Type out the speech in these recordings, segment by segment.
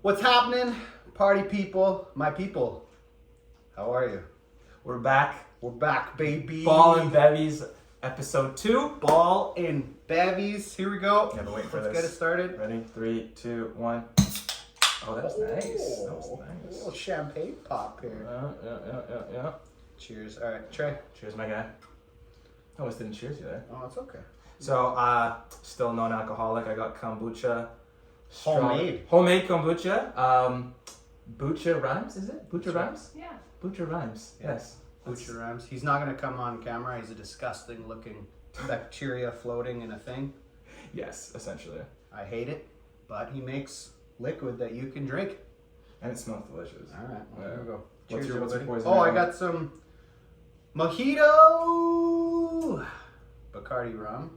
What's happening, party people, my people? How are you? We're back. We're back, baby. Ball and Bevies, episode 2. Ball and Bevies. Here we go. You have to wait for Let's this. get it started. Ready? 3, 2, 1. Oh, that was nice. That was A nice. little champagne pop here. Yeah. Cheers. All right, Trey. Cheers, my guy. I almost didn't cheers you there. Oh, it's okay. So, still non-alcoholic. I got kombucha. Homemade. Homemade kombucha. Bucha rhymes, is it? Bucha rhymes? Yeah. Bucha rhymes. Yeah. Yes. Butcher Rhymes. He's not going to come on camera. He's a disgusting looking bacteria floating in a thing. Yes, essentially. I hate it, but he makes liquid that you can drink. And it smells delicious. All right, well, Yeah. here we go. What's Cheers, your everybody. poison Oh, I ivy? got some mojito Bacardi rum.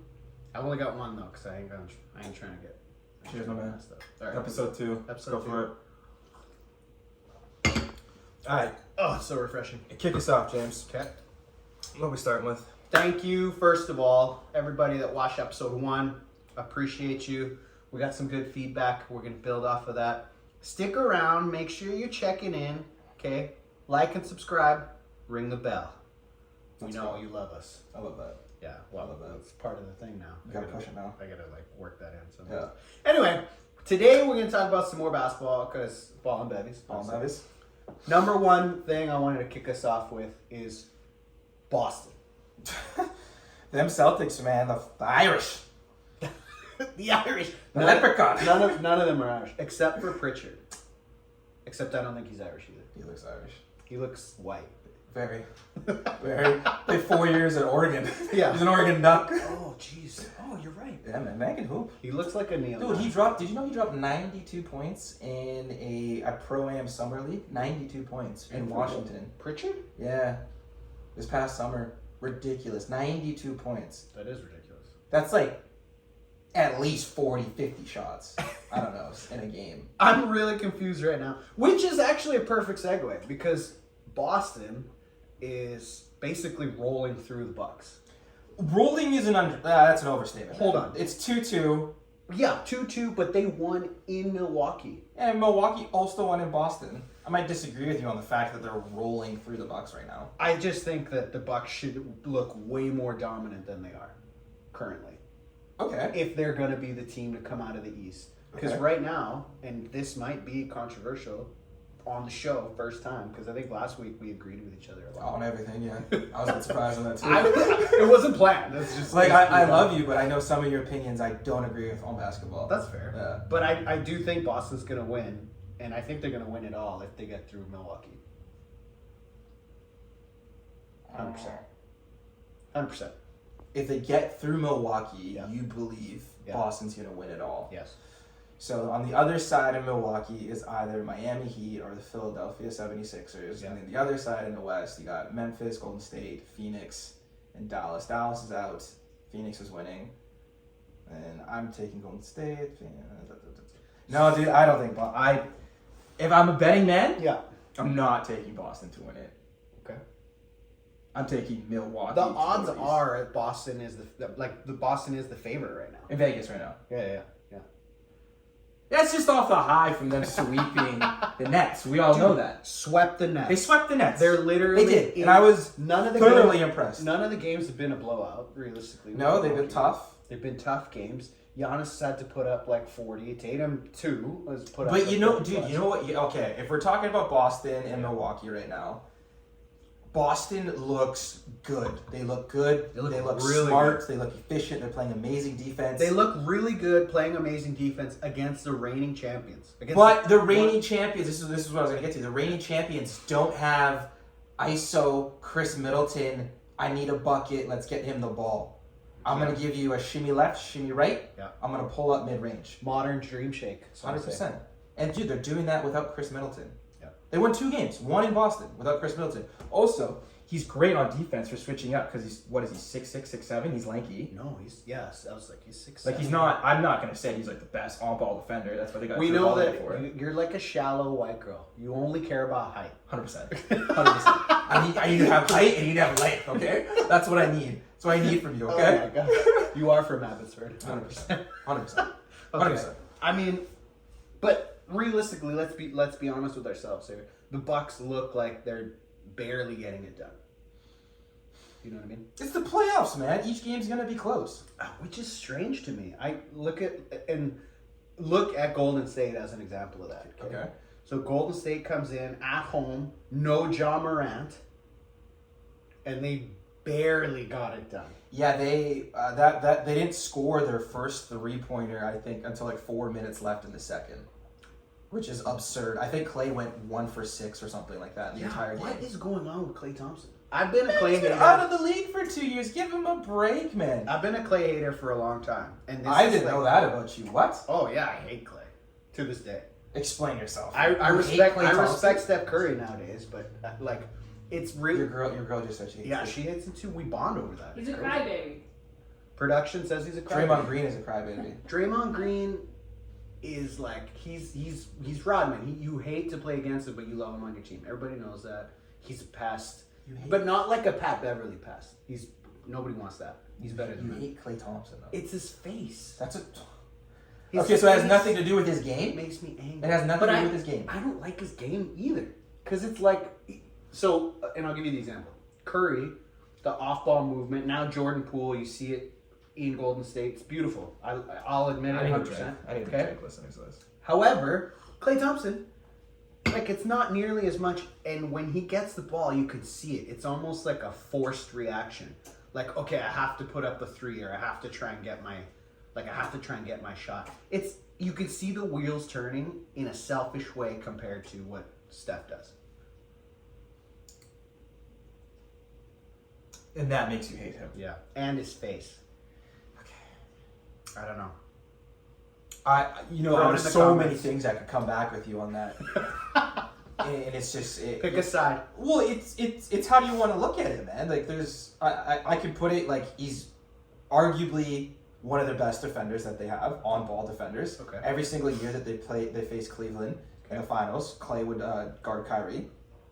I only got one though, cause I ain't trying to get. Cheers, my man. Stuff. All right. Episode 2. Episode Go 2. for it. Alright, Oh, it's so refreshing. kick us off, James. Okay. What are we starting with? Thank you, first of all, everybody that watched episode 1. Appreciate you. We got some good feedback. We're gonna build off of that. Stick around. Make sure you're checking in. Okay. Like and subscribe. Ring the bell. We Let's know go. you love us. I love that. Yeah, well, I love that. it's part of the thing now. You gotta push it now. I gotta like work that in. So. Yeah. Anyway, today we're gonna talk about some more basketball because ball and bevies. Ball and Bevies. Number one thing I wanted to kick us off with is Boston. Them Celtics, man. The Irish. The Irish. The leprechaun. None of them are Irish except for Pritchard. Except I don't think he's Irish either. He looks Irish. He looks white. Very. Very. Played 4 years at Oregon. Yeah. He's an Oregon Duck. Oh, jeez. Oh, you're right. Yeah, man can hoop. He looks like a Neil. Dude, did you know he dropped 92 points in a Pro-Am Summer League? 92 points in Washington. Pritchard? Yeah. This past summer. Ridiculous. 92 points. That is ridiculous. That's like at least 40, 50 shots. I don't know, in a game. I'm really confused right now, which is actually a perfect segue because Boston is basically rolling through the Bucks. Rolling is that's an overstatement. Hold on. It's 2-2. Yeah, 2-2, but they won in Milwaukee. And Milwaukee also won in Boston. I might disagree with you on the fact that they're rolling through the Bucks right now. I just think that the Bucks should look way more dominant than they are currently. Okay. If they're going to be the team to come out of the East. Because Okay. right now, and this might be controversial on the show, first time, because I think last week we agreed with each other a lot. On everything, yeah. I was a bit surprised on that too. It wasn't planned. That's just Like, I love you, but I know some of your opinions I don't agree with on basketball. That's fair. Yeah. But I do think Boston's going to win, and I think they're going to win it all if they get through Milwaukee. 100%. 100%. If they get through Milwaukee, Yeah. you believe Yeah. Boston's going to win it all. Yes. So on the other side of Milwaukee is either Miami Heat or the Philadelphia 76ers. Yeah. And then the other side in the West, you got Memphis, Golden State, Phoenix, and Dallas. Dallas is out. Phoenix is winning. And I'm taking Golden State. No, dude, I don't think if I'm a betting man, Yeah. I'm not taking Boston to win it. Okay. I'm taking Milwaukee. The to odds win the East. are Boston is the Boston is the favorite right now. In Vegas right now. Yeah. That's just off the high from them sweeping the Nets. We all know that. Swept the Nets. They swept the Nets. They're literally. They did, and I was none of the thoroughly games, impressed. None of the games have been a blowout, realistically. No, they've been tough. They've been tough games. Giannis had to put up like 40. Tatum too was put up. But like you know, 30 dude, plus. you know what? Okay, if we're talking about Boston and Milwaukee right now, Boston looks good. They look good. They look really smart. good. They look efficient. They're playing amazing defense. They look really good playing amazing defense against the reigning champions. But the reigning champions, this is what I was going to get to. The reigning champions don't have ISO, Chris Middleton, I need a bucket, let's get him the ball. I'm going to give you a shimmy left, shimmy right. Yeah. I'm going to pull up mid-range. modern dream shake. So to say. 100%. And dude, they're doing that without Chris Middleton. Yeah. They won 2 games, one in Boston without Chris Middleton. Also, he's great on defense for switching up because he's 6'6", 6'7". He's lanky. No, he's yes. I was like he's 6'7". Like he's not. I'm not gonna say he's like the best on-ball defender. That's why they got. We Drew know Holiday that for it. you're like a shallow white girl. You only care about height. 100%. 100%. I need to have height and you need to have length. Okay, that's what I need. That's what I need from you. Okay. Oh my god. You are from Abbotsford. 100%. 100%. Okay. 100%. I mean, but realistically, let's be honest with ourselves here. The Bucks look like they're barely getting it done. You know what I mean? It's the playoffs, man. Each game's gonna be close. Which is strange to me. I look at Golden State as an example of that. Okay. So Golden State comes in at home, no Ja Morant, and they barely got it done. Yeah, they they didn't score their first 3-pointer, I think, until like 4 minutes left in the second, which is absurd. I think Klay went 1 for 6 or something like that in the entire game. What is going on with Klay Thompson? I've been a Klay He's been hater. out of the league for 2 years. Give him a break, man. I've been a Klay hater for a long time, and I didn't know that about you. What? Oh yeah, I hate Klay to this day. Explain yourself. I You hate Klay Thompson? respect Steph Curry nowadays, but like it's really Your girl just said she hates yeah, him. she hates him too. We bond over that. He's a It's crazy. crybaby. Production says he's a crybaby. Draymond Green is a crybaby. Draymond Green is like he's Rodman. You hate to play against him, but you love him on your team. Everybody knows that. He's a pest, but not like a Pat Beverly pest. Nobody wants that. He's better than You that. hate Klay Thompson, though. It's his face. That's a... His Okay, so it has face nothing to do with his It game? makes me angry. It has nothing But to do with his game. I don't like his game either. Because it's like, so, and I'll give you the example. Curry, the off-ball movement, now Jordan Poole, you see it in Golden State. It's beautiful. I'll admit it 100%. I need to drink listening to this. However, Klay Thompson, like, it's not nearly as much, and when he gets the ball, you could see it. It's almost like a forced reaction. Like, okay, I have to put up the three, or I have to try and get my shot. You can see the wheels turning in a selfish way compared to what Steph does. And that makes you hate him. Yeah, and his face. Okay. I don't know. There are so many things I could come back with you on that. and it's just... Pick a side. Well, it's how do you want to look at it, man? Like, there's... I could put it like he's arguably one of the best defenders that they have, on-ball defenders. Okay. Every single year that they face Cleveland in the finals, Klay would guard Kyrie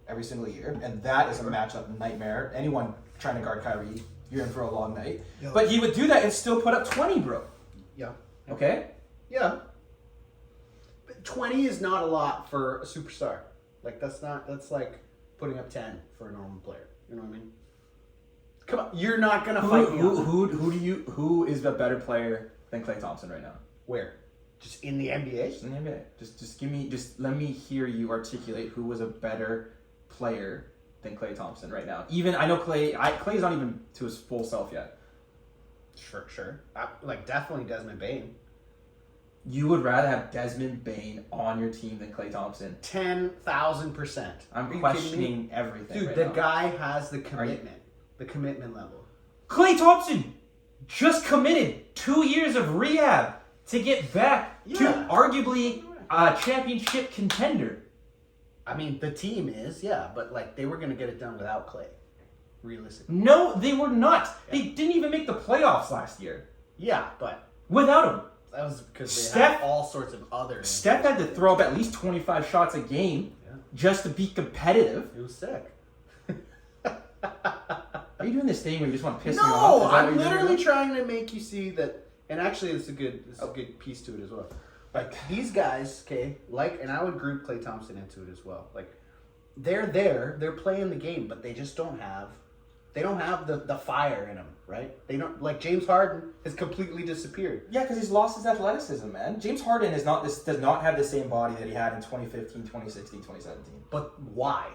every single year, and that is a matchup nightmare. Anyone trying to guard Kyrie, you're in for a long night. Yo. But he would do that and still put up 20, bro. Yeah. Okay? Yeah. But 20 is not a lot for a superstar. Like, that's like putting up 10 for a normal player. You know what I mean? Come on, you're not gonna fight me. Who is a better player than Klay Thompson right now? Where? Just in the NBA? Just in the NBA. Just let me hear you articulate who was a better player than Klay Thompson right now. Even I know Klay's not even to his full self yet. Sure. Definitely Desmond Bain. You would rather have Desmond Bain on your team than Klay Thompson. 10,000%. I'm questioning everything. Dude, right the now. guy has the commitment. The commitment level. Klay Thompson just committed 2 years of rehab to get back to arguably a championship contender. I mean, the team is, yeah, but like they were gonna get it done without Klay, realistically. No, they were not. They didn't even make the playoffs last year Yeah, but without him. that was because they Steph- had all sorts of other. Steph had to throw up at least 25 shots a game just to be competitive. It was sick. Are you doing this thing where you just want to piss me off? No, Is that what I'm you're doing? literally trying to make you see that. And actually, it's a good piece to it as well. Like these guys, okay, and I would group Klay Thompson into it as well. Like they're playing the game, but they just don't have the fire in them, right? They don't like James Harden has completely disappeared. Yeah, because he's lost his athleticism, man. James Harden does not have the same body that he had in 2015, 2016, 2017. But why?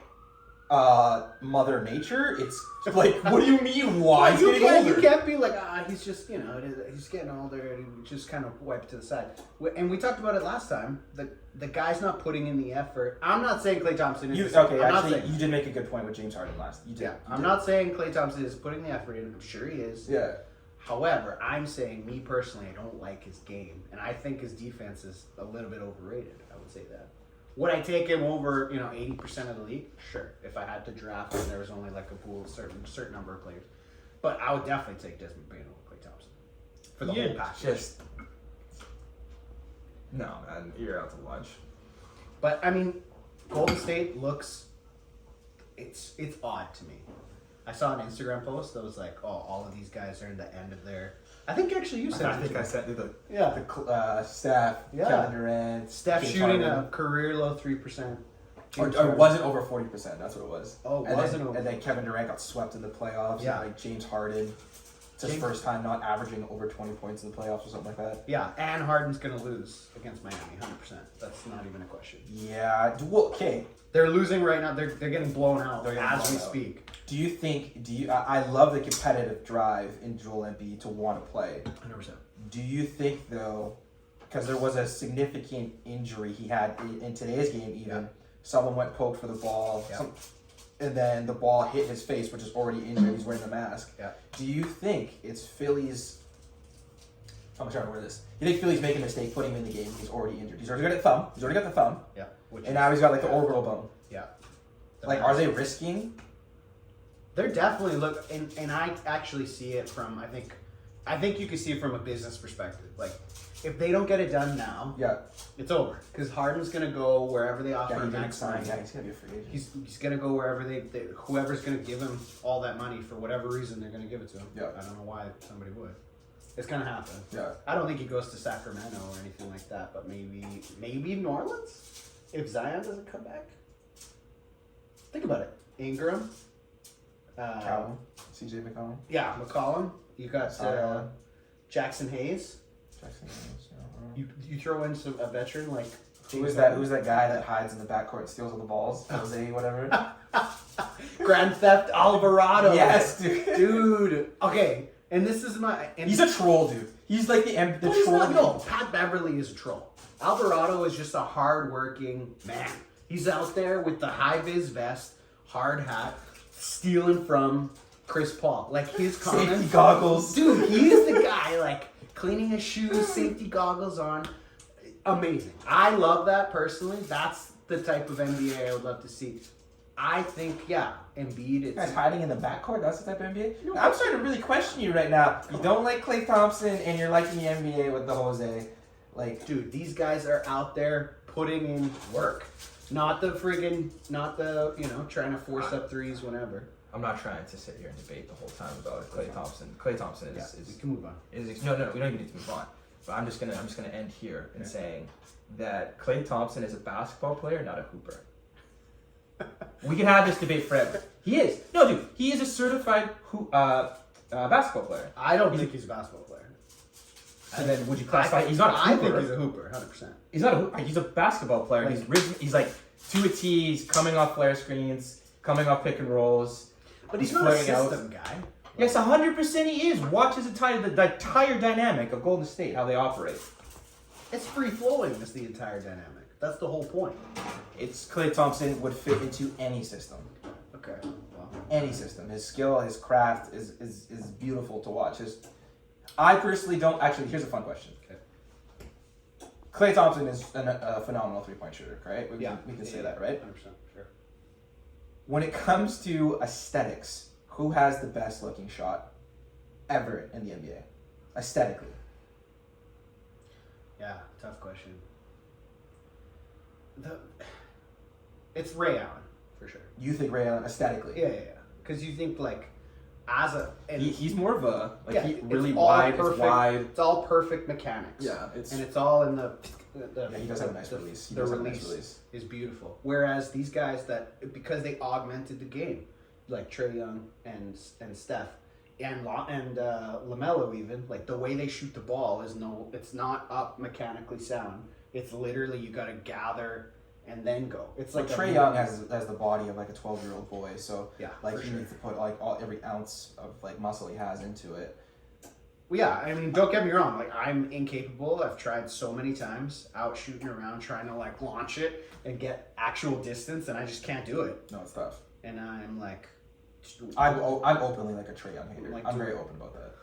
Mother Nature. It's like, what do you mean? Why? He's You getting older. can't be like, he's just, he's getting older and he just kind of wiped to the side. And we talked about it last time. The guy's not putting in the effort. I'm not saying Klay Thompson is. You did make a good point with James Harden last. You did. Yeah, I'm not saying Klay Thompson is putting the effort in. I'm sure he is. Yeah. However, I'm saying, me personally, I don't like his game. And I think his defense is a little bit overrated. I would say that. Would I take him over, 80% of the league? Sure. If I had to draft and there was only like a pool, certain number of players. But I would definitely take Desmond Bain over Klay Thompson. For the whole package. No, man, you're out to lunch. But, I mean, Golden State looks... It's odd to me. I saw an Instagram post that was like, oh, all of these guys are in the end of their I think actually you said I it. think I sent you the Yeah. Steph, Yeah. Kevin Durant, Steph James shooting Harden. a career low 3%. Or was it over 40%? That's what it was. Oh, and wasn't then, over. And then Kevin Durant got swept in the playoffs. Yeah. And like James Harden, it's his first time not averaging over 20 points in the playoffs or something like that. Yeah, and Harden's going to lose against Miami, 100%. That's not even a question. Yeah. Well, okay. They're losing right now. They're getting blown out They're getting as we blown out. speak. Do you think? I love the competitive drive in Joel Embiid to want to play. 100%. Do you think though, because there was a significant injury he had in today's game, even someone went poke for the ball, and then the ball hit his face, which is already injured. He's wearing the mask. Yeah. Do you think it's Philly's? I'm trying to word this. You think Philly's making a mistake putting him in the game? He's already injured. He's already got the thumb. He's already got the thumb. Yeah. And now he's got like the orbital bone. Yeah. Like, are they risking? They're definitely and I actually see it from I think you can see it from a business perspective. Like, if they don't get it done now, it's over. Because Harden's gonna go wherever they offer him max money. Yeah, he's gonna be a free agent. He's gonna go wherever they whoever's gonna give him all that money for whatever reason they're gonna give it to him. Yeah. I don't know why somebody would. It's gonna happen. Yeah. I don't think he goes to Sacramento or anything like that, but maybe New Orleans if Zion doesn't come back. Think about it. Ingram. Calvin, CJ McCollum. Yeah, McCollum. You got Zion. Jackson Hayes. Jackson Hayes, You throw in a veteran like Who's that guy that hides in the backcourt and steals all the balls? Jose, whatever. Grand Theft Alvarado. Yes, dude. Dude. Okay, and this is my. And He's a troll, dude. He's like the he's troll. not, no, Pat Beverly is a troll. Alvarado is just a hard-working man. He's out there with the high-vis vest, hard hat, stealing from Chris Paul. Like, his comments. Safety goggles. Dude, he's the guy, like, cleaning his shoes, safety goggles on. Amazing. I love that personally. That's the type of NBA I would love to see. I think, Embiid. You guys hiding in the backcourt? That's the type of NBA? No, I'm starting to really question you right now. You don't like Klay Thompson and you're liking the NBA with the Jose. Like, dude, these guys are out there putting in work. Not the, trying to force up threes whenever. I'm not trying to sit here and debate the whole time about Klay Thompson. Klay Thompson is we can move on. No, we don't even need to move on. But I'm just gonna end here in saying that Klay Thompson is a basketball player, not a hooper. We can have this debate forever. He is. No, dude, he is a certified basketball player. I don't think he's a basketball player. So then, would you classify? He's not a hooper. I think he's a hooper, 100%. He's not a hooper. He's a basketball player. He's like to a T. He's coming off flare screens, coming off pick and rolls. But he's not a system guy. Yes, 100% he is. Watch the entire dynamic of Golden State, how they operate. It's free flowing. Is the entire dynamic. That's the whole point. it's Klay Thompson would fit into any system. Okay. Well, Any system. His skill, his craft is beautiful to watch. I personally don't. Actually, here's a fun question. Okay. Klay Thompson is a phenomenal three-point shooter, right? We can say that, right? 100%. Sure. When it comes to aesthetics, who has the best looking shot ever in the NBA? Aesthetically. Yeah, tough question. It's Ray Allen, for sure. You think Ray Allen aesthetically? Yeah. Because you think, like, He's more of a it's really all wide. perfect, It's wide. It's all perfect mechanics. Yeah, and it's all in the he does have a nice release. He the does have a release nice release. is beautiful. Whereas these guys because they augmented the game, like Trae Young and Steph and LaMelo, even like the way they shoot the ball it's not up mechanically sound. It's literally you got to gather and then go. It's like Trae Young has the body of like a 12-year-old boy, so yeah, like he needs to put like every ounce of like muscle he has into it. Well, yeah, I mean, don't get me wrong. Like, I'm incapable. I've tried so many times out shooting around trying to like launch it and get actual distance, and I just can't do it. No, it's tough. And I'm like, I'm openly like a Trae Young hater. Like, I'm very open about that.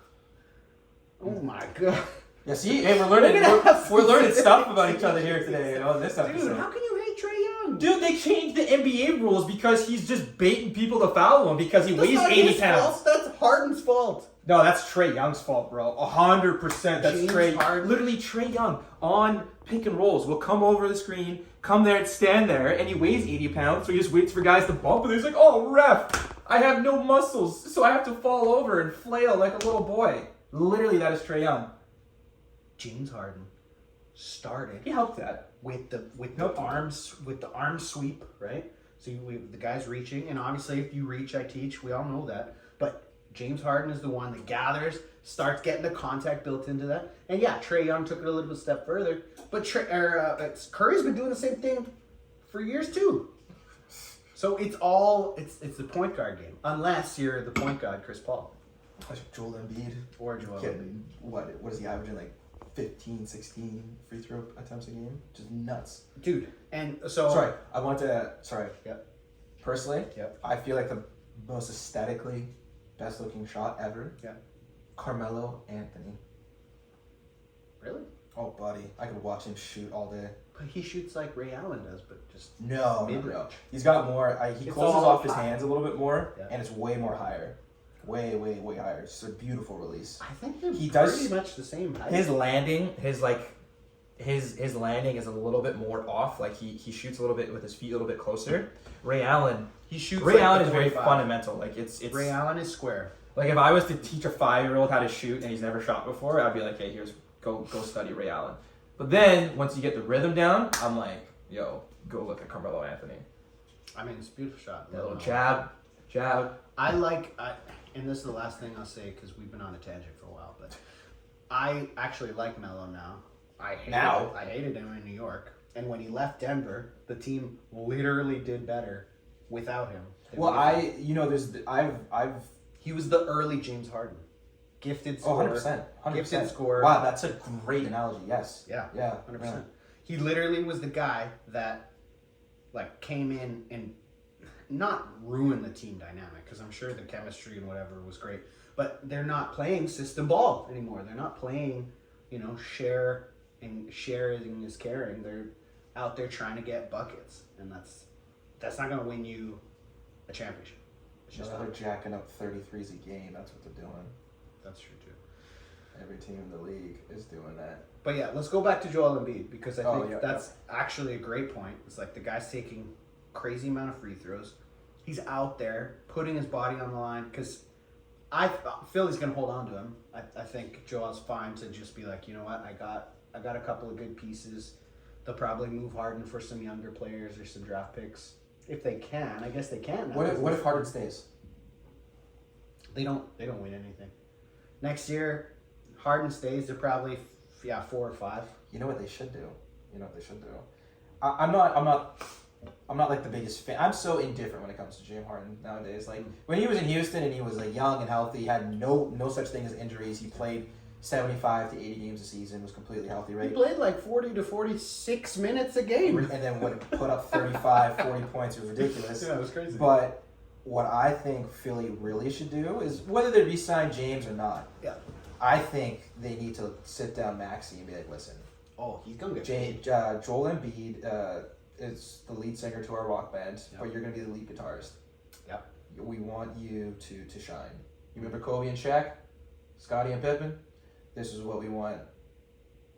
oh my god, Yeah, see, hey, we're learning stuff about each other here today. This dude, episode. how can you hate Trae Young? Dude, they changed the NBA rules because he's just baiting people to foul him because he weighs not 80 his pounds. fault. That's Harden's fault. No, that's Trae Young's fault, bro. 100%. That's James Trae. Harden. Literally, Trae Young on pick and rolls will come over the screen, come there and stand there, and he weighs 80 pounds, so he just waits for guys to bump, and he's like, oh, ref, I have no muscles, so I have to fall over and flail like a little boy. Literally, that is Trae Young. James Harden started He helped that. with the Nope. arm sweep, right? So the guy's reaching, and obviously if you reach, I teach. We all know that. But James Harden is the one that gathers, starts getting the contact built into that. And yeah, Trae Young took it a little bit step further. But Curry's been doing the same thing for years too. So it's the point guard game, unless you're the point guard, Chris Paul Joel Embiid. or Joel. Yeah, what is he averaging, like 15, 16 free throw attempts a game? Just nuts. Dude, and so Sorry. Yep. Personally, Yep. I feel like the most aesthetically best looking shot ever. Yeah. Carmelo Anthony. Really? Oh, buddy, I could watch him shoot all day. But he shoots like Ray Allen does, but just No. mid-range. He's got more. He It's closes all off his high. hands a little bit more, Yeah. and it's way more higher. Way higher. It's a beautiful release. I think they're He does- pretty much the same height. His landing, his landing is a little bit more off. Like he shoots a little bit with his feet a little bit closer. Ray Allen he shoots. Ray like Allen the is very 25. fundamental. Like it's Ray Allen is square. like if I was to teach a 5-year-old how to shoot and he's never shot before, I'd be like, hey, go study Ray Allen. But then once you get the rhythm down, I'm like, yo, go look at Carmelo Anthony. I mean, it's a beautiful shot. That little jab. And this is the last thing I'll say because we've been on a tangent for a while, but I actually like Melo now. I hated him in New York, and when he left Denver, the team literally did better without him. Well, I've he was the early James Harden, gifted scorer. 100%. Gifted scorer. Wow, that's a great analogy. Yes. Yeah, Yeah. 100%. He literally was the guy that like came in and not ruined the team dynamic because I'm sure the chemistry and whatever was great, but they're not playing system ball anymore. They're not playing, sharing is caring. They're out there trying to get buckets, and that's not going to win you a championship. It's just They're not. jacking up 33s a game. That's what they're doing. That's true too. Every team in the league is doing that. But yeah, let's go back to Joel Embiid because I Oh, think yeah, that's actually a great point. It's like the guy's taking crazy amount of free throws. He's out there putting his body on the line because I feel he's going to hold on to him. I think Joel's fine to just be like, you know what, I got a couple of good pieces. They'll probably move Harden for some younger players or some draft picks if they can. I guess they can. What if Harden stays? They don't win anything. Next year, Harden stays. They're probably 4 or 5. You know what they should do? I'm not like the biggest fan. I'm so indifferent when it comes to James Harden nowadays. Like when he was in Houston and he was like young and healthy, he had no such thing as injuries. He played 75 to 80 games a season, was completely healthy, He right? played like 40 to 46 minutes a game. And then would put up 35, 40 points. It was ridiculous. Yeah, it was crazy. But what I think Philly really should do is whether they re-sign James or not. Yeah. I think they need to sit down Maxey and be like, listen, Oh, he's gonna get paid. Joel Embiid is the lead singer to our rock band, Yep. but you're going to be the lead guitarist. Yep. We want you to shine. You remember Kobe and Shaq? Scottie and Pippen? This is what we want.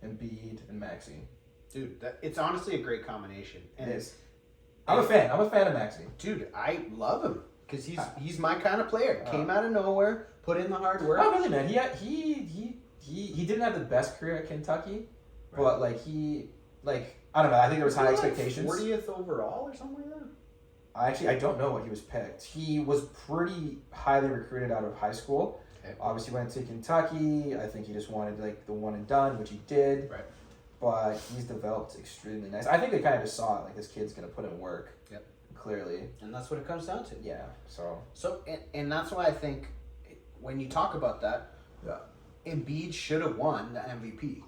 Embiid and Maxey. Dude, it's honestly a great combination. And It is. I'm a fan. I'm a fan of Maxey. dude, I love him because he's my kind of player. Came out of nowhere, put in the hard work. Oh, really, man? He didn't have the best career at Kentucky, but I don't know. I think there was high expectations. 40th overall or something like that. I don't know what he was picked. He was pretty highly recruited out of high school. Okay. Obviously went to Kentucky. I think he just wanted like the one and done, which he did. Right. But he's developed extremely nice. I think they kind of just saw it, like this kid's gonna put in work. Yep. Clearly. And that's what it comes down to. Yeah. So. And that's why I think when you talk about that, Yeah. Embiid should have won the MVP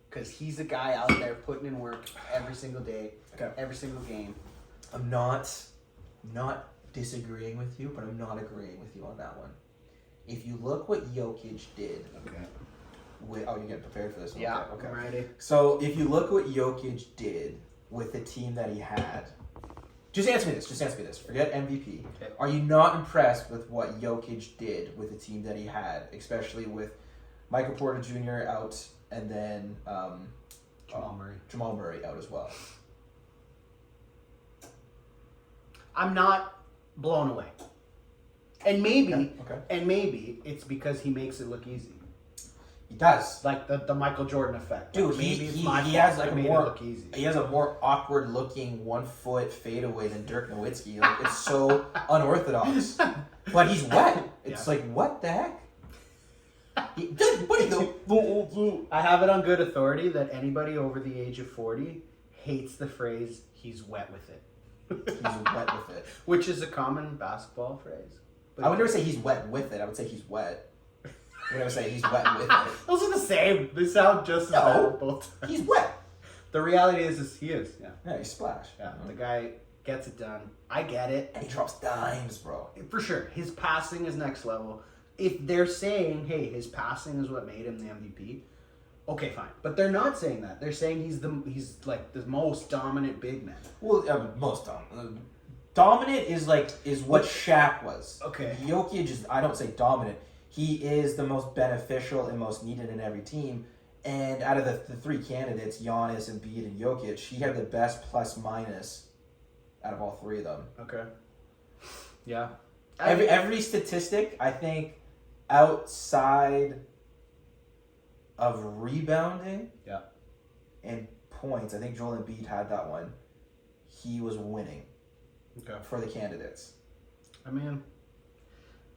because he's a guy out there putting in work every single day, Okay. every single game. I'm not disagreeing with you, but I'm not agreeing with you on that one. If you look what Jokic did Okay. you're getting prepared for this one. Yeah. Okay. I'm ready. So if you look what Jokic did with the team that he had, just answer me this. Forget MVP. Okay. Are you not impressed with what Jokic did with the team that he had, especially with Michael Porter Jr. out and then Jamal Murray out as well? I'm not blown away. And maybe Okay. and maybe it's because he makes it look easy. He does. Like the Michael Jordan effect. Dude, Like, maybe it's he my has fault like I a made it more look easy. he has a more awkward looking 1 foot fadeaway than Dirk Nowitzki. Like it's so unorthodox. But he's wet. It's like what the heck? I have it on good authority that anybody over the age of 40 hates the phrase "he's wet with it." He's wet with it. Which is a common basketball phrase. But I would never say he's wet with it. I would say he's wet. I would never say he's wet with it. Those are the same. They sound just as bad both times. He's wet. The reality is he is. Yeah. Yeah, he's splash. Yeah. The guy gets it done. I get it. And he drops dimes, bro. For sure. His passing is next level. If they're saying, hey, his passing is what made him the MVP, okay, fine. But they're not saying that. They're saying he's like the most dominant big man. Well, most dominant. Dominant is what Shaq was. Okay. Jokic is, I don't say dominant. He is the most beneficial and most needed in every team. And out of the three candidates, Giannis, Embiid, and Jokic, he had the best plus minus out of all three of them. Okay. Yeah. Every statistic, I think, outside of rebounding and points, I think Joel Embiid had that one. He was winning for the candidates. I mean,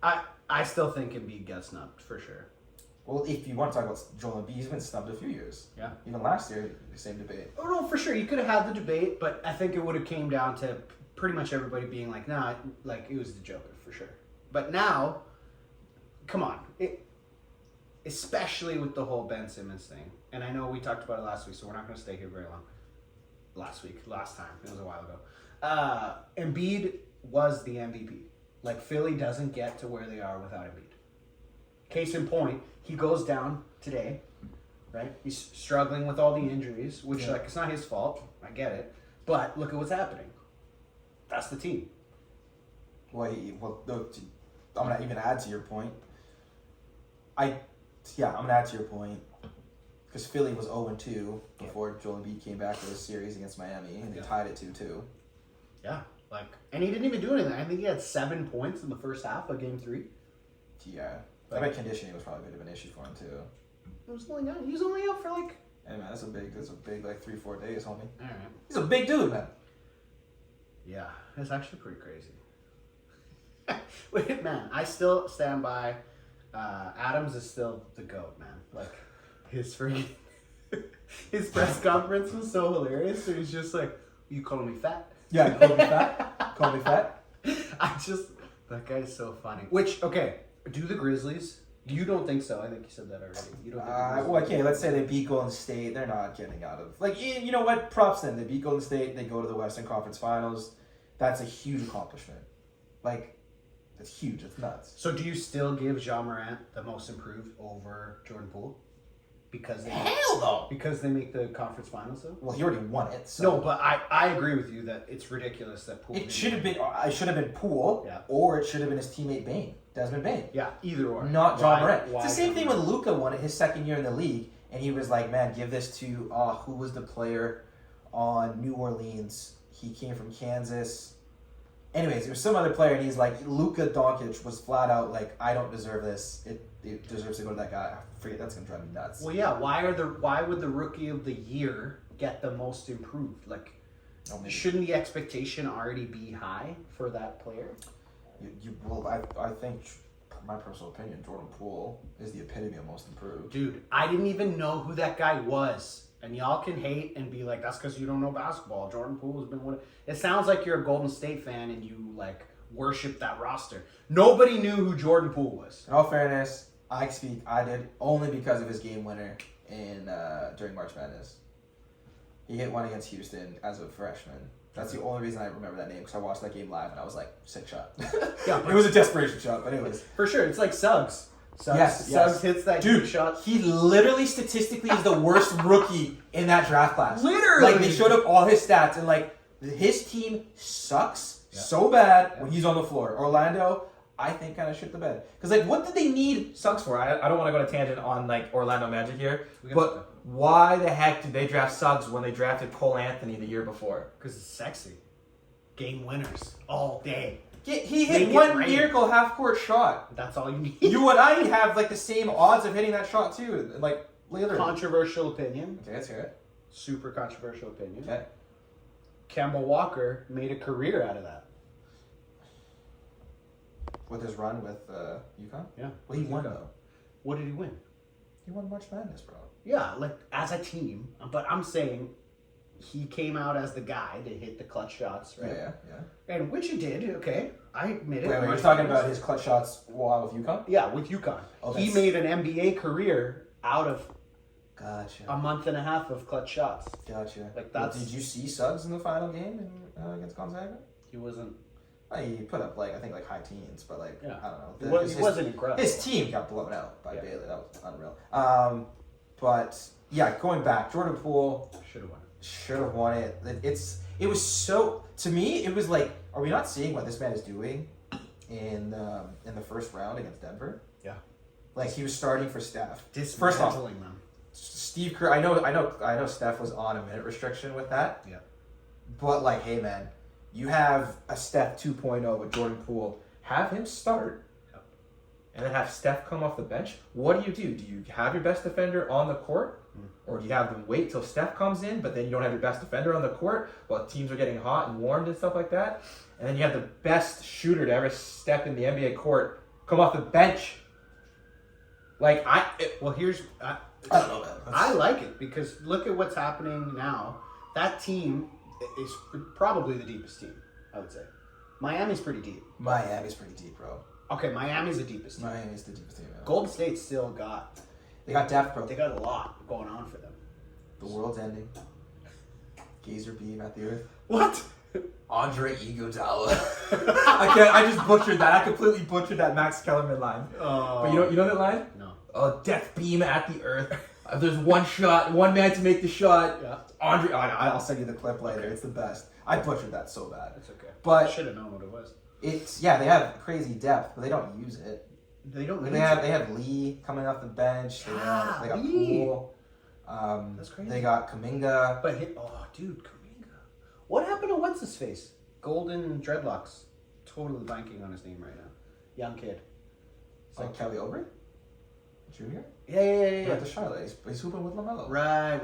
I still think Embiid gets snubbed for sure. Well, if you want to talk about Joel Embiid, he's been snubbed a few years. Yeah. Even last year, the same debate. Oh no, for sure. You could have had the debate, but I think it would have came down to pretty much everybody being like, nah, like it was the Joker for sure. But now, come on, especially with the whole Ben Simmons thing, and I know we talked about it last week, so we're not going to stay here very long. Last time, it was a while ago. Embiid was the MVP. Like Philly doesn't get to where they are without Embiid. Case in point, he goes down today, right? He's struggling with all the injuries, which like it's not his fault. I get it, but look at what's happening. That's the team. Well, I'm gonna even add to your point. I'm gonna add to your point because Philly was 0-2 before Joel Embiid came back to this series against Miami, and they tied it 2-2. Yeah, and he didn't even do anything. I think he had 7 points in the first half of Game 3. Yeah, I bet conditioning was probably a bit of an issue for him too. He was only out for like. Hey man, that's a big 3-4 days, homie. All right. He's a big dude, man. Yeah, it's actually pretty crazy. Wait, man, I still stand by. Adams is still the GOAT, man. Like his press conference was so hilarious. So he's just like, "You calling me fat?" Yeah, call me fat. Call me fat. That guy is so funny. Which, okay, do the Grizzlies? You don't think so? I think you said that already. You don't. Well, okay. Let's say they beat Golden State. They're not getting out of you know what? Props to them. They beat Golden State. They go to the Western Conference Finals. That's a huge accomplishment. It's huge. It's nuts. So, do you still give Ja Morant the most improved over Jordan Poole? Because they Because they make the conference finals, though. Well, he already won it. So. No, but I agree with you that it's ridiculous that Poole. It should have been. I should have been Poole, or it should have been his teammate Desmond Bane. Yeah, either or. Not Ja Morant. It's the same thing when Luka won it his second year in the league, and he was like, "Man, give this to who was the player on New Orleans? He came from Kansas." Anyways, there was some other player, and he's like, Luka Doncic was flat out like, "I don't deserve this. It deserves to go to that guy." I forget. That's gonna drive me nuts. Well, yeah. Why would the rookie of the year get the most improved? Like, shouldn't the expectation already be high for that player? I think, my personal opinion, Jordan Poole is the epitome of most improved. Dude, I didn't even know who that guy was. And y'all can hate and be like, that's because you don't know basketball. Jordan Poole has been winning. It sounds like you're a Golden State fan and you worship that roster. Nobody knew who Jordan Poole was. In all fairness, I did only because of his game winner during March Madness. He hit one against Houston as a freshman. That's the only reason I remember that name, because I watched that game live and I was like, sick shot. Yeah, it was a desperation shot, but anyways. For sure, it's like Suggs. Suggs hits that shot. He literally statistically is the worst rookie in that draft class. Literally. They showed up all his stats, and his team sucks so bad when he's on the floor. Orlando, I think, kind of shit the bed. Because what did they need Suggs for? I don't want to go on a tangent on Orlando Magic here, but why the heck did they draft Suggs when they drafted Cole Anthony the year before? Because it's sexy. Game winners all day. He Make hit it one rain. miracle half-court shot. That's all you need. You and I have like the same odds of hitting that shot too. Like later. Controversial opinion. Okay, let's hear it. Super controversial opinion. Okay. Kemba Walker made a career out of that. With his run with UConn? Yeah. Well, he won though. What did he win? He won March Madness, bro. Yeah, like as a team. But I'm saying he came out as the guy to hit the clutch shots, right? Yeah. And which he did, okay. I admit it. Wait, you're talking about his clutch shots while with UConn? Yeah, with UConn. Oh, He that's- made an NBA career out of Gotcha. a month and a half of clutch shots. Gotcha. Like, that's- Did you see Suggs in the final game against Gonzaga? He wasn't. He put up I think high teens, but Yeah. I don't He know. wasn't incredible. His team got blown out by Yeah. Baylor. That was unreal. But yeah, going back, Jordan Poole Should have won. should have won it. It was so, to me, it was like, are we not seeing what this man is doing in the first round against Denver? Yeah. Like he was starting for Steph. First off, Dismantling them. Steve Kerr. I know Steph was on a minute restriction with that. Yeah. But like, hey man, you have a Steph 2.0 with Jordan Poole. Have him start. And then have Steph come off the bench. What do? Do you have your best defender on the court? Or do you have them wait till Steph comes in, but then you don't have your best defender on the court while teams are getting hot and warmed and stuff like that? And then you have the best shooter to ever step in the NBA court come off the bench. Like, Well, here's. I don't know, man. I like it because look at what's happening now. That team is probably the deepest team, I would say. Miami's pretty deep. Miami's pretty deep, bro. Okay, Miami's the deepest team. Miami's the deepest team. Man. Golden State's still got. They got depth, bro. They got a lot going on for them. The world's ending. Gazer beam at the earth. What? Andre Iguodala. I just butchered that. I completely butchered that Max Kellerman line. But you know that line? No. oh, death beam at the earth. There's one shot, one man to make the shot. Yeah. Andre, I'll send you the clip later. It's the best. I butchered that so bad. That's okay. But- I should have known what it was. It's they have crazy depth, but they don't use it. They don't. Like, need they have Lee coming off the bench. They got Lee. Poole. That's crazy. They got Kuminga. But dude, Kuminga. What happened to what's his face? Golden dreadlocks. Totally blanking on his name right now. Young kid. It's Like Kelly Oubre, Junior. Yeah. The Charlotte. He's hooping with LaMelo. Right.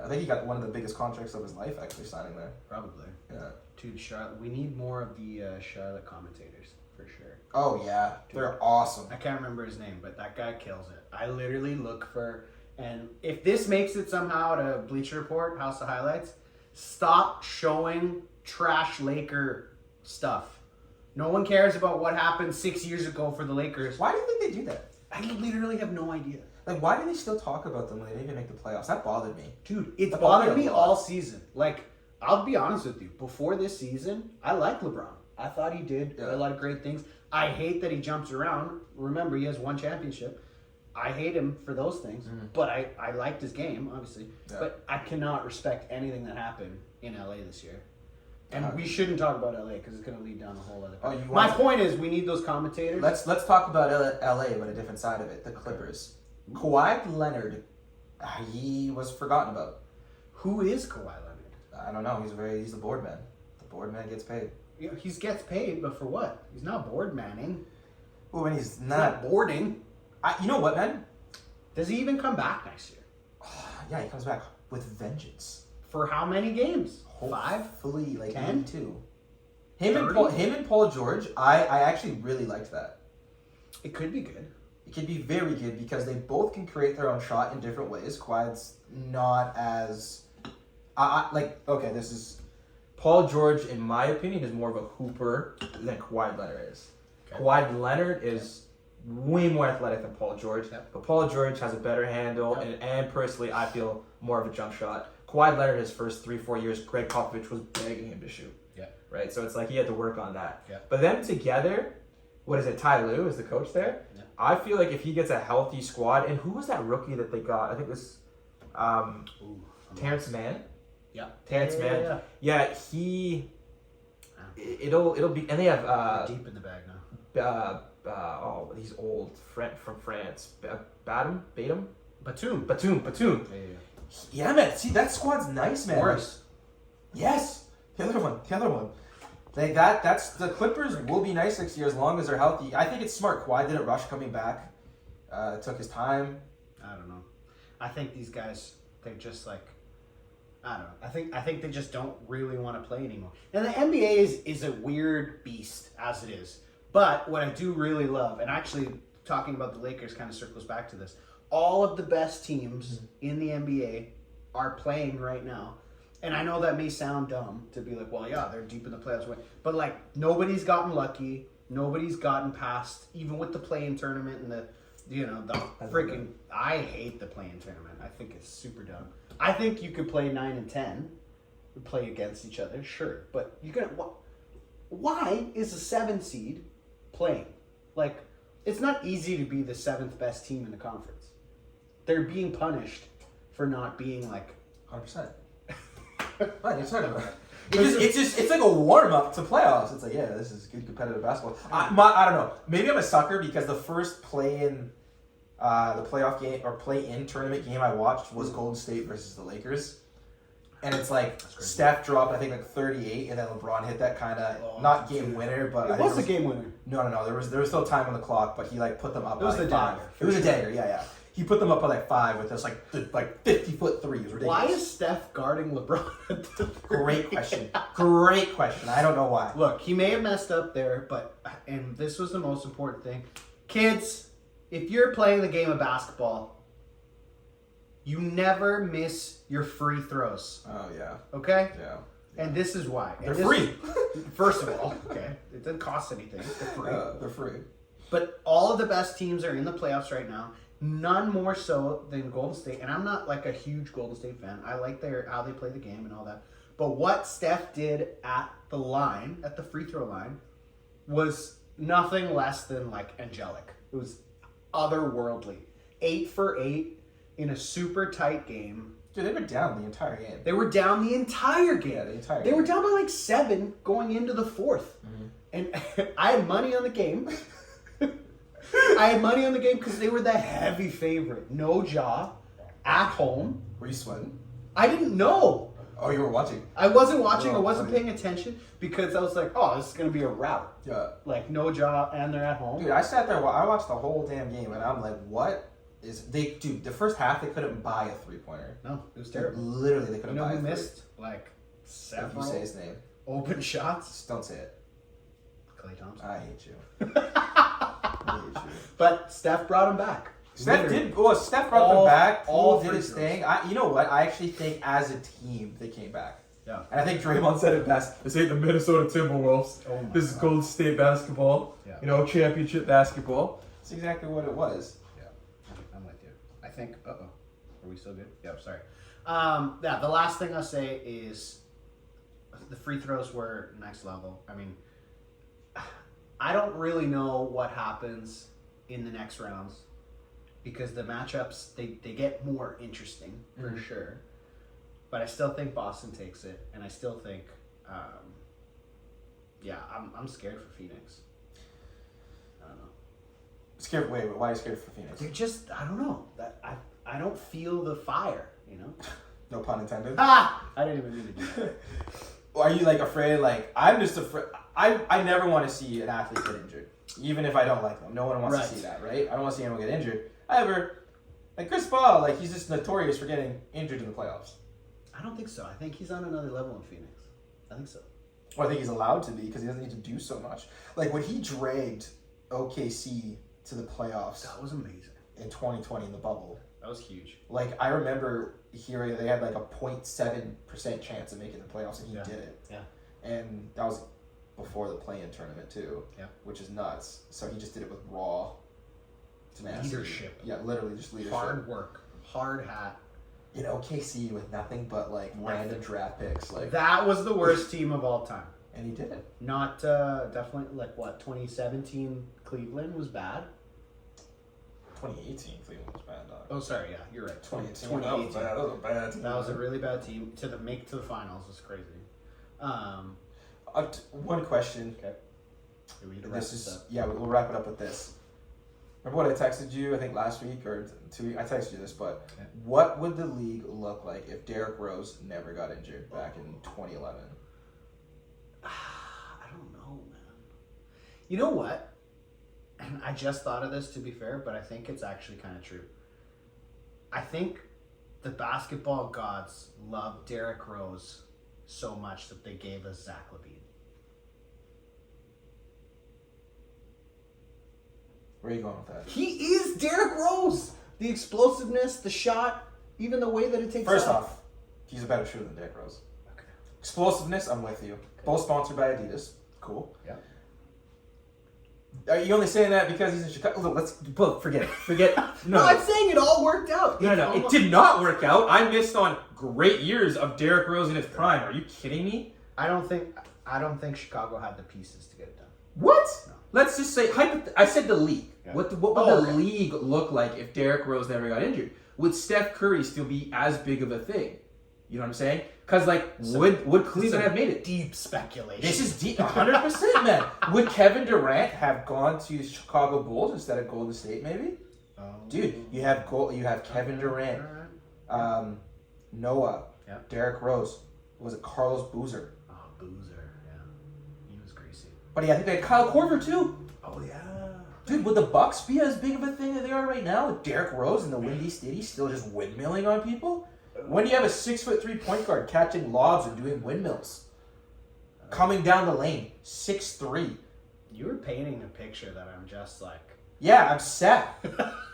I think he got one of the biggest contracts of his life actually signing there. Probably. Yeah. Dude, Charlotte. We need more of the Charlotte commentators for sure. Oh yeah, they're awesome. I can't remember his name, but that guy kills it. I literally look for, and if this makes it somehow to Bleacher Report, House of Highlights, stop showing trash Laker stuff. No one cares about what happened 6 years ago for the Lakers. Why do you think they do that? I literally have no idea. Like, why do they still talk about them when they didn't even make the playoffs? That bothered me. Dude, it's That bothered bothered me me a lot. all season. Like, I'll be honest with you. Before this season, I like LeBron. I thought he did a lot of great things. I hate that he jumps around. Remember, he has one championship. I hate him for those things. But I liked his game, obviously. Yeah. But I cannot respect anything that happened in LA this year. And we shouldn't talk about LA because it's going to lead down a whole other path. My point is, we need those commentators. Let's talk about LA, but a different side of it. The Clippers. Kawhi Leonard, he was forgotten about. Who is Kawhi Leonard? I don't know. He's the board man. The board man gets paid. You know, he gets paid, but for what? He's not board manning. Well, when he's He's not, not boarding. you know what, man? Does he even come back next year? Yeah, he comes back with vengeance. For how many games? 5? Hopefully, like 10? 82. Him 30? and Paul George. I actually really liked that. It could be good. It could be very good because they both can create their own shot in different ways. Kawhi's not as, okay, this is. Paul George, in my opinion, is more of a hooper than Kawhi Leonard is. Okay. Kawhi Leonard is way more athletic than Paul George, Yep. but Paul George has a better handle, Yep. and personally, I feel more of a jump shot. Kawhi Leonard, his first 3-4 years, Greg Popovich was begging him to shoot. Yeah. Right? So it's like he had to work on that. Yeah. But them together, what is it, Ty Lue is the coach there? Yeah. I feel like if he gets a healthy squad, and who was that rookie that they got? I think it was Terrence Mann. Yeah. Terrence Mann. Yeah, it'll be, and they have Deep in the bag now. he's old from France. Batum. Batum. Yeah. Yeah, man. See, that squad's nice, man. Morris. Yes. The other one. That's the Clippers will be nice next year as long as they're healthy. I think it's smart. Kawhi didn't rush coming back. Took his time. I don't know. I think these guys, they're just like, I don't know. I think they just don't really want to play anymore. And the NBA is a weird beast as it is. But what I do really love, and actually talking about the Lakers kind of circles back to this, all of the best teams in the NBA are playing right now. And I know that may sound dumb to be like, well, yeah, they're deep in the playoffs. But like, nobody's gotten lucky. Nobody's gotten past, even with the play-in tournament and the freaking, I hate the play-in tournament. I think it's super dumb. I think you could play 9 and 10, play against each other, sure. But you're going to, why is a 7 seed playing? Like, it's not easy to be the 7th best team in the conference. They're being punished for not being like 100%. What are you talking about? It's like a warm up to playoffs. It's like, yeah, this is good competitive basketball. I don't know. Maybe I'm a sucker because the first play-in, the playoff game or play-in tournament game I watched was Golden State versus the Lakers, and it's like Steph dropped I think like 38, and then LeBron hit that kind of not game winner, but it was a game winner. No. There was still time on the clock, but he like put them up. It was by the like 5. dagger. It was a dagger. Yeah. He put them up by like 5 with this like 50-foot three. It was ridiculous. Why is Steph guarding LeBron at the Great question. Great question. I don't know why. Look, he may have messed up there, and this was the most important thing. Kids, if you're playing the game of basketball, you never miss your free throws. Oh, yeah. Okay? Yeah. And this is why. They're free. First of all, okay, it doesn't cost anything. They're free. They're free. But all of the best teams are in the playoffs right now. None more so than Golden State. And I'm not like a huge Golden State fan. I like how they play the game and all that. But what Steph did at the line, at the free throw line, was nothing less than like angelic. It was otherworldly. 8 for 8 in a super tight game. Dude, they were down the entire game. They were down the entire game. Yeah, the entire They game. were down by like 7 going into the 4th. Mm-hmm. And I had money on the game. I had money on the game because they were the heavy favorite. No jaw. At home. Were you sweating? I didn't know. Oh, you were watching. I wasn't watching. Oh, I wasn't funny. paying attention because I was like, oh, this is going to be a rout. Yeah. Like, no jaw, and they're at home. Dude, I sat there. I watched the whole damn game, and I'm like, what is... Dude, the first half, they couldn't buy a three-pointer. No, it was terrible. Literally, they You couldn't know buy who a three. missed? Like, If several you say his name. open shots? Just don't say it. Klay Thompson. I hate you. I hate you. But Steph brought him back. Steph brought them back. Paul did his thing. You know what? I actually think as a team, they came back. Yeah. And I think Draymond said it best. This ain't the Minnesota Timberwolves. Oh my This is God. Golden State basketball. Yeah. You know, championship basketball. That's exactly what it was. Yeah, I'm with you. I think, are we still good? Yeah, sorry. Yeah, the last thing I'll say is the free throws were next level. I mean, I don't really know what happens in the next rounds because the matchups, they get more interesting for sure. But I still think Boston takes it, and I still think, I'm scared for Phoenix. I don't know. Scared? Wait, why are you scared for Phoenix? They're just, I don't know. That I don't feel the fire, you know? No pun intended. I didn't even mean to do that. Are you like afraid? Like I'm just afraid. I never want to see an athlete get injured, even if I don't like them. No one wants to see that, right? I don't want to see anyone get injured. However, like Chris Paul, like he's just notorious for getting injured in the playoffs. I don't think so. I think he's on another level in Phoenix. I think so. Well, I think he's allowed to be because he doesn't need to do so much. Like when he dragged OKC to the playoffs That was amazing. in 2020 in the bubble. That was huge. Like I remember hearing they had like a 0.7% chance of making the playoffs, and he did it. Yeah. And that was before the play-in tournament too. Yeah. Which is nuts. So he just did it with raw tenacity. Leadership. Yeah, literally just leadership. Hard work. Hard hat. In OKC with nothing but like random draft picks, like That was the worst team of all time. and he did it. Not definitely like what 2017 Cleveland was bad. 2018 Cleveland was bad, dog. Oh, sorry. Yeah, you're right. 2018. That was bad. That was a bad team. That was a really bad team. To make it to the finals was crazy. One question. Okay. We need to wrap This this is up. yeah. We'll wrap it up with this. Remember what I texted you? I think last week or 2 weeks. I texted you this, but Okay. what would the league look like if Derrick Rose never got injured back in 2011? I You know what? And I just thought of this, to be fair, but I think it's actually kind of true. I think the basketball gods love Derrick Rose so much that they gave us Zach LaVine. Where are you going with that? He is Derrick Rose. The explosiveness, the shot, even the way that it takes. First off, he's a better shooter than Derrick Rose. Okay. Explosiveness, I'm with you. Okay. Both sponsored by Adidas. Cool. Yeah. Are you only saying that because he's in Chicago? Look, Forget it. Forget. No, I'm saying it all worked out. No. It did not work out. I missed on great years of Derrick Rose in his prime. Are you kidding me? I don't think Chicago had the pieces to get it done. What? No. Let's just say, I said the league. Yeah. What would the league look like if Derrick Rose never got injured? Would Steph Curry still be as big of a thing? You know what I'm saying? Because, would Cleveland have made it? Deep speculation. This is deep, 100%, man. Would Kevin Durant have gone to Chicago Bulls instead of Golden State, maybe? Dude, you have Kevin Durant, Noah, Yep. Derrick Rose. Was it Carlos Boozer? Oh, Boozer. Yeah. He was greasy. But yeah, I think they had Kyle Korver too. Oh, yeah. Dude, would the Bucks be as big of a thing as they are right now with Derrick Rose in the Windy City still just windmilling on people? When do you have a 6'3" point guard catching lobs and doing windmills? Coming down the lane, 6'3". You were painting a picture that I'm just like... Yeah, I'm sad.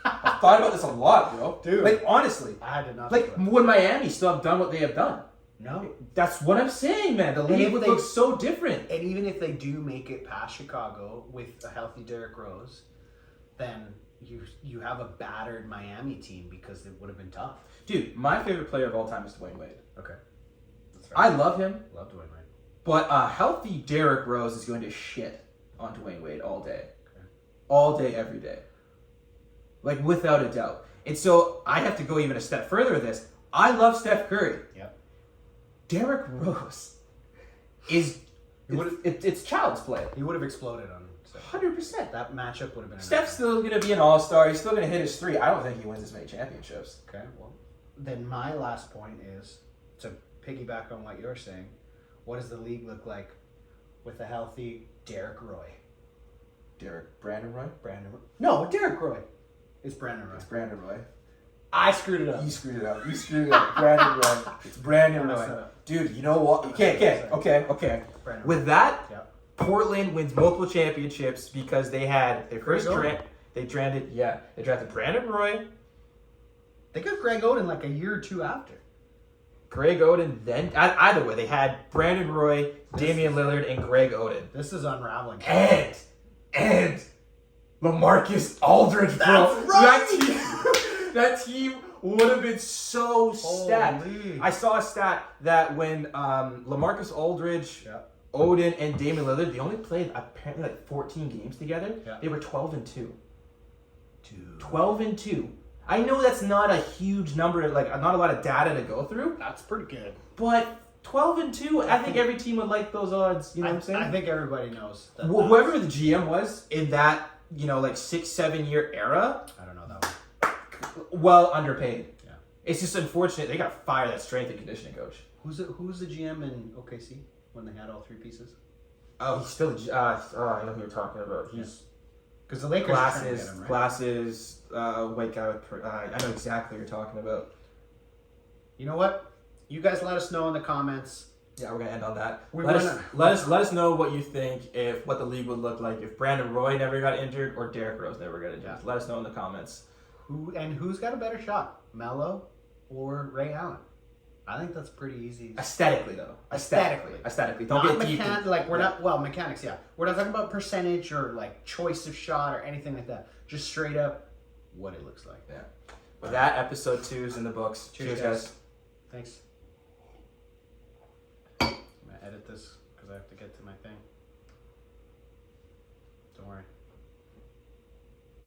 I've thought about this a lot, bro. Dude. Like, honestly. I had to not... Would Miami still have done what they have done? No. That's what I'm saying, man. The league would look so different. And even if they do make it past Chicago with a healthy Derrick Rose, then you have a battered Miami team because it would have been tough. Dude, my favorite player of all time is Dwayne Wade. Okay. That's I love him, love Dwayne Wade. but a healthy Derrick Rose is going to shit on Dwayne Wade all day. Okay. All day, every day. Like, without a doubt. And so, I have to go even a step further with this. I love Steph Curry. Yep. Derrick Rose is... It's child's play. He would have exploded on Steph. 100%. That matchup would have been... Steph's still going to be an all-star. He's still going to hit his three. I don't think he wins as many championships. Okay, well, then my last point is, to piggyback on what you're saying, what does the league look like with a healthy Derrick Roy? Brandon Roy? No, Derrick Roy. It's Brandon Roy. It's Brandon Roy. I screwed it up. You screwed it up. You screwed it up. Brandon Roy. It's Brandon Roy. Dude, you know what? Okay. Brandon With Roy. that, Yeah. Portland wins multiple championships because they had their first Greg They drafted Brandon Roy, They got Greg Oden like a year or two after. Greg Oden. Then either way, they had Brandon Roy, Damian Lillard, and Greg Oden. This is unraveling. And LaMarcus Aldridge, bro. That's right! That team would have been so stacked. Holy. I saw a stat that when LaMarcus Aldridge, Oden, and Damian Lillard, they only played apparently like 14 games together. Yeah. They were 12-2. 12-2. I know that's not a huge number, like not a lot of data to go through. That's pretty good. But 12-2, I think every team would like those odds. You know what I'm saying? I think everybody knows that. Whoever the GM was in that, like 6-7 year era, I don't know that one. well underpaid. Yeah. It's just unfortunate they got to fire that strength and conditioning coach. Who's the GM in OKC when they had all three pieces? Oh, he's still. I know who you're talking about. He's Because the Lakers are trying to get him, right? glasses, white guy with. I know exactly what you're talking about. You know what? You guys let us know in the comments. Yeah, we're gonna end on that. We Let wanna- us know what you think what the league would look like if Brandon Roy never got injured or Derrick Rose never got injured. Yeah. Let us know in the comments. Who's got a better shot, Melo or Ray Allen? I think that's pretty easy. Aesthetically, though. Aesthetically. Don't Not get deep. mechanics. Yeah, we're not talking about percentage or like choice of shot or anything like that. Just straight up what it looks like. Yeah. With that, episode 2 is in the books. Cheers guys. Thanks. I'm gonna edit this because I have to get to my thing. Don't worry.